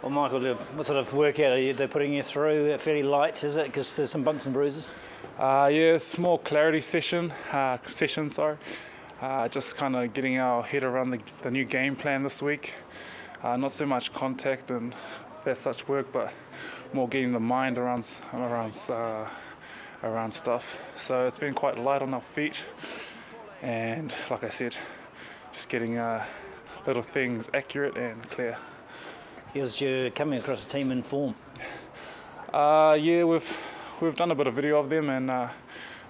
Well, Michael, what sort of workout are they putting you through? Fairly light, is it? Because there's some bumps and bruises. Yeah, small clarity session. Just kind of getting our head around the new game plan this week. Not so much contact and that such work, but more getting the mind around stuff. So it's been quite light on our feet, and like I said, just getting little things accurate and clear. Because you're coming across a team in form. Yeah, we've done a bit of video of them, and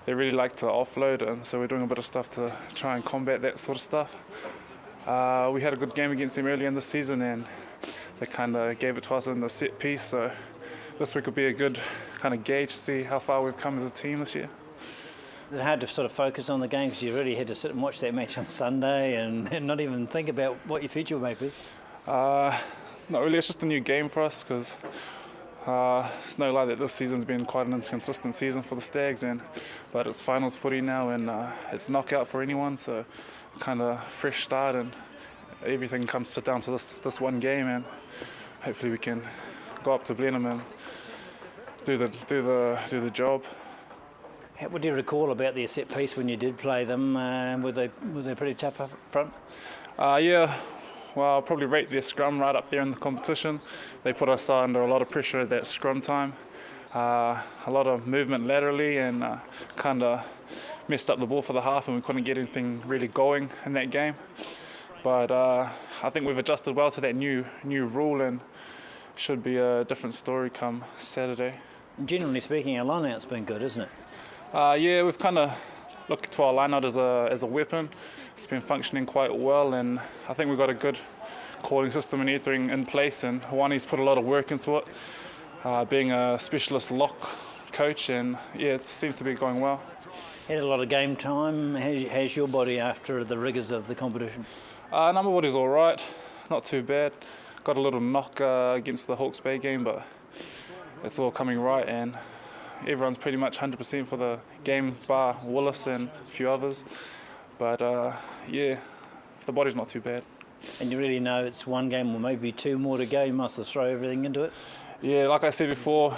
they really like to offload, and so we're doing a bit of stuff to try and combat that sort of stuff. We had a good game against them earlier in the season, and they kind of gave it to us in the set piece. So this week will be a good kind of gauge to see how far we've come as a team this year. Is it hard to sort of focus on the game because you really had to sit and watch that match on Sunday and not even think about what your future might be? Not really. It's just a new game for us because it's no lie that this season's been quite an inconsistent season for the Stags, but it's finals footy now, and it's knockout for anyone. So kind of fresh start, and everything comes down to this one game, and hopefully we can go up to Blenheim and do the job. What do you recall about their set piece when you did play them? Were they pretty tough up front? Yeah. Well, I'll probably rate their scrum right up there in the competition. They put us under a lot of pressure at that scrum time. A lot of movement laterally, and kind of messed up the ball for the half, and we couldn't get anything really going in that game. But I think we've adjusted well to that new rule, and should be a different story come Saturday. Generally speaking, our line-out's been good, isn't it? Yeah, we've kind of looked to our line-out as a weapon. It's been functioning quite well, and I think we've got a good calling system and everything in place, and Hawani's put a lot of work into it, being a specialist lock coach, and yeah, it seems to be going well. Had a lot of game time. How's your body after the rigours of the competition? Number body's all right, not too bad. Got a little knock against the Hawke's Bay game, but it's all coming right, and everyone's pretty much 100% for the game, bar Willis and a few others. But yeah, the body's not too bad. And you really know it's one game or maybe two more to go. You must have thrown everything into it. Yeah, like I said before,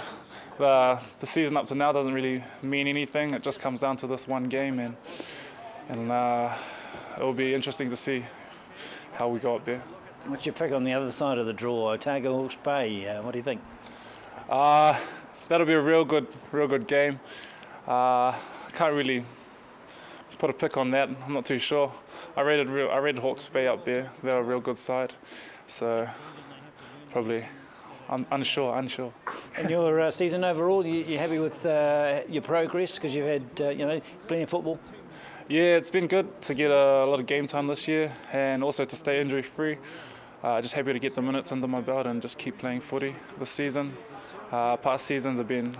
the season up to now doesn't really mean anything. It just comes down to this one game, and it will be interesting to see how we go up there. What's your pick on the other side of the draw? Otago, Hawke's Bay. What do you think? That'll be a real good game. Can't really put a pick on that. I'm not too sure. I rated Hawke's Bay up there. They're a real good side, so probably I'm unsure. And your season overall, you happy with your progress because you've had plenty of football? Yeah, it's been good to get a lot of game time this year, and also to stay injury free. Just happy to get the minutes under my belt and just keep playing footy this season. Past seasons have been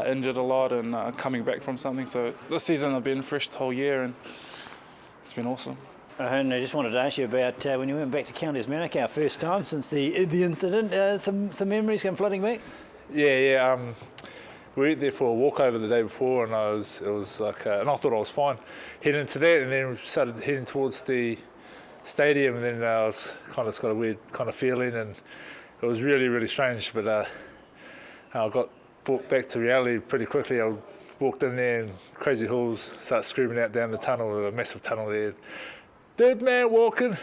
injured a lot and coming back from something. So this season I've been fresh the whole year, and it's been awesome. And I just wanted to ask you about when you went back to Counties Manukau first time since the incident. Some memories come flooding back. Yeah. We went there for a walkover the day before, and it was like, and I thought I was fine heading into that, and then we started heading towards the stadium, and then I was got a weird kind of feeling, and it was really, really strange. But I got brought back to reality pretty quickly. I walked in there, and Crazy Halls started screaming out down the tunnel, a massive tunnel there. Dead man walking.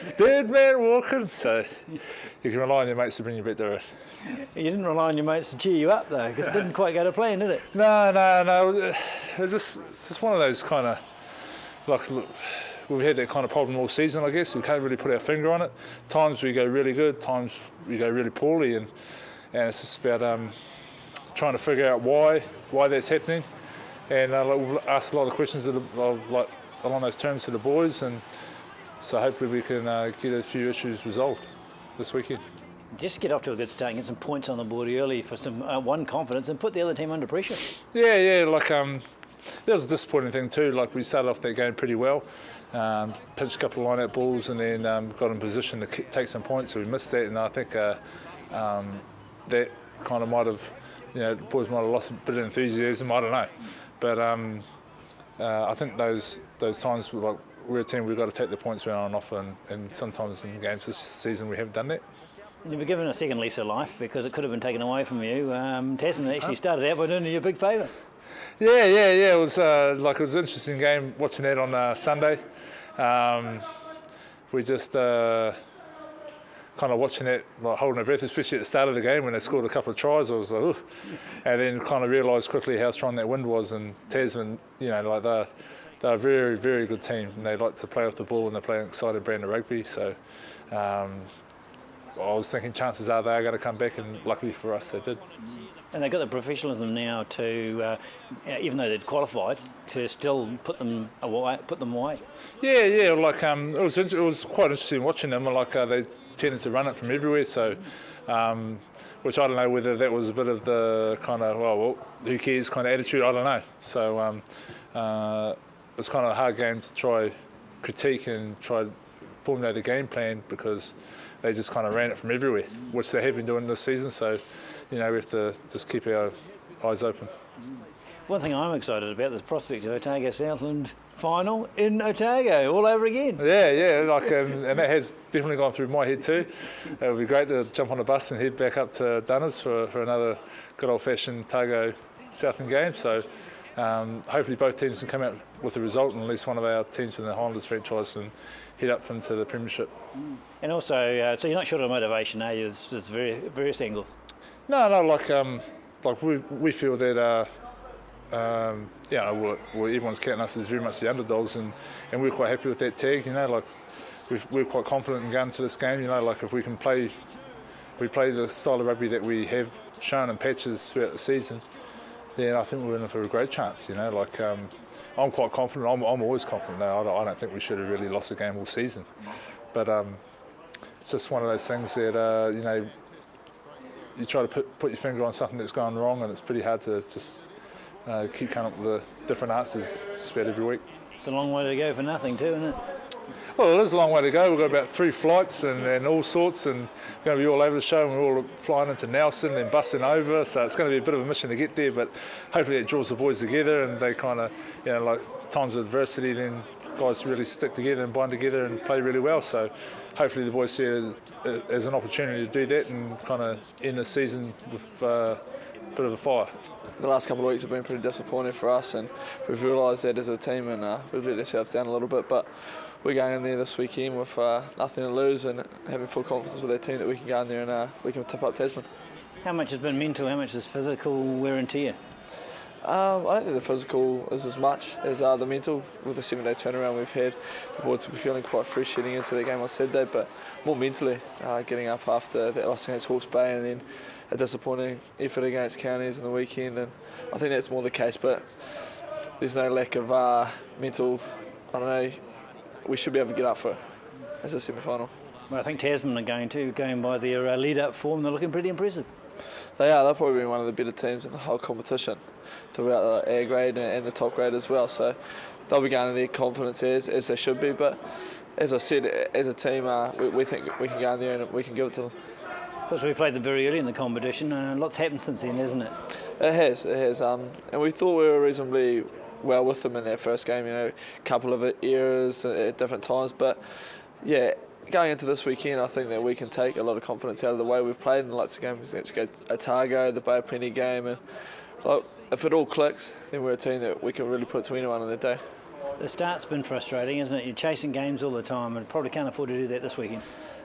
So you can rely on your mates to bring you back to earth. You didn't rely on your mates to cheer you up though, because it didn't quite go to plan, did it? No. It was just one of those kind of, like, look, we've had that kind of problem all season, I guess. We can't really put our finger on it. Times we go really good, times we go really poorly, and it's just about trying to figure out why that's happening. And we've asked a lot of questions along those terms to the boys, and so hopefully we can get a few issues resolved this weekend. Just get off to a good start and get some points on the board early for some confidence and put the other team under pressure. Yeah, that was a disappointing thing too. Like, we started off that game pretty well, pitched a couple of line-out balls, and then got in position to take some points, so we missed that, and I think that kind of might have, the boys might have lost a bit of enthusiasm, I don't know. But I think those times, we're a team, we've got to take the points we are on offer, and sometimes in games this season we haven't done that. You were given a second lease of life because it could have been taken away from you. Tasman actually started out by doing you a big favour. Yeah. It was it was an interesting game watching that on Sunday. We just kind of watching it, like holding our breath, especially at the start of the game when they scored a couple of tries. I was like, oof. And then kind of realised quickly how strong that wind was. And Tasman, they're a very, very good team, and they like to play off the ball and they play an exciting brand of rugby. So I was thinking chances are they are going to come back, and luckily for us, they did. And they've got the professionalism now to, even though they'd qualified, to still put them away. Yeah. It was quite interesting watching them. They tended to run it from everywhere. So, which I don't know whether that was a bit of the kind of well who cares kind of attitude. I don't know. So it's kind of a hard game to try critique and try formulate a game plan because they just kind of ran it from everywhere, which they have been doing this season. So, we have to just keep our eyes open. One thing I'm excited about is the prospect of Otago Southland final in Otago all over again. Yeah, and that has definitely gone through my head too. It would be great to jump on a bus and head back up to Dunners for another good old-fashioned Otago Southland game. So hopefully both teams can come out with a result, and at least one of our teams from the Highlanders franchise and head up into the Premiership. And also, so you're not short of motivation, are you? There's various angles. No, we feel that everyone's counting us as very much the underdogs, and we're quite happy with that tag. We're quite confident in going to this game. If we can play the style of rugby that we have shown in patches throughout the season, then I think we're in for a great chance. I'm quite confident. I'm always confident. I don't think we should have really lost a game all season, but it's just one of those things that you try to put your finger on something that's gone wrong, and it's pretty hard to just keep coming up with different answers just about every week. It's a long way to go for nothing too, isn't it? Well, it is a long way to go. We've got about 3 flights and all sorts, and we're going to be all over the show, and we're all flying into Nelson and bussing over, so it's going to be a bit of a mission to get there, but hopefully it draws the boys together, and they kind of, times of adversity, then guys really stick together and bind together and play really well. So hopefully the boys see it as an opportunity to do that and kind of end the season with a bit of a fire. The last couple of weeks have been pretty disappointing for us, and we've realised that as a team, and we've let ourselves down a little bit, but we're going in there this weekend with nothing to lose and having full confidence with our team that we can go in there and we can tip up Tasman. How much has been mental, how much is physical wear and tear? I don't think the physical is as much as the mental. With the 7-day turnaround we've had, the boys will be feeling quite fresh heading into the game on Saturday, but more mentally, getting up after that loss against Hawke's Bay and then a disappointing effort against Counties on the weekend, and I think that's more the case, but there's no lack of mental, I don't know, we should be able to get up for it as a semi-final. Well, I think Tasman are going by their lead-up form. They're looking pretty impressive. They are. They've probably been one of the better teams in the whole competition throughout the A grade and the top grade as well. So they'll be going in their confidence as they should be. But as I said, as a team, we think we can go in there and we can give it to them. Because we played them very early in the competition. Lots happened since then, hasn't it? It has. And we thought we were reasonably well with them in that first game. A couple of errors at different times, but yeah. Going into this weekend, I think that we can take a lot of confidence out of the way we've played in the lots of games against Otago, the Bay of Plenty game, and if it all clicks, then we're a team that we can really put to anyone on the day. The start's been frustrating, isn't it? You're chasing games all the time and probably can't afford to do that this weekend.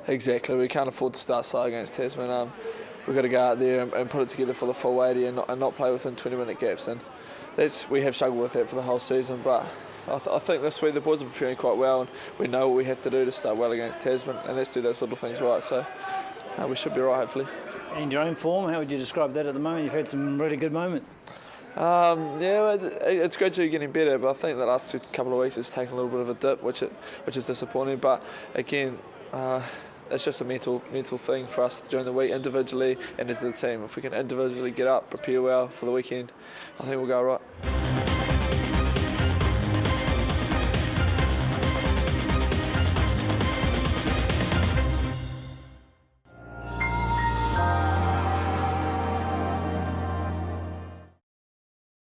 Exactly, we can't afford to start slow against Tasman. We've got to go out there and put it together for the full 80 and not play within 20-minute gaps, and we have struggled with that for the whole season, but I think this week the boys are preparing quite well, and we know what we have to do to start well against Tasman, and let's do those little things right, so we should be right, hopefully. And your own form, how would you describe that at the moment? You've had some really good moments. It's gradually getting better, but I think the last couple of weeks it's taken a little bit of a dip, which is disappointing, but again, it's just a mental thing for us during the week, individually and as the team. If we can individually get up, prepare well for the weekend, I think we'll go right.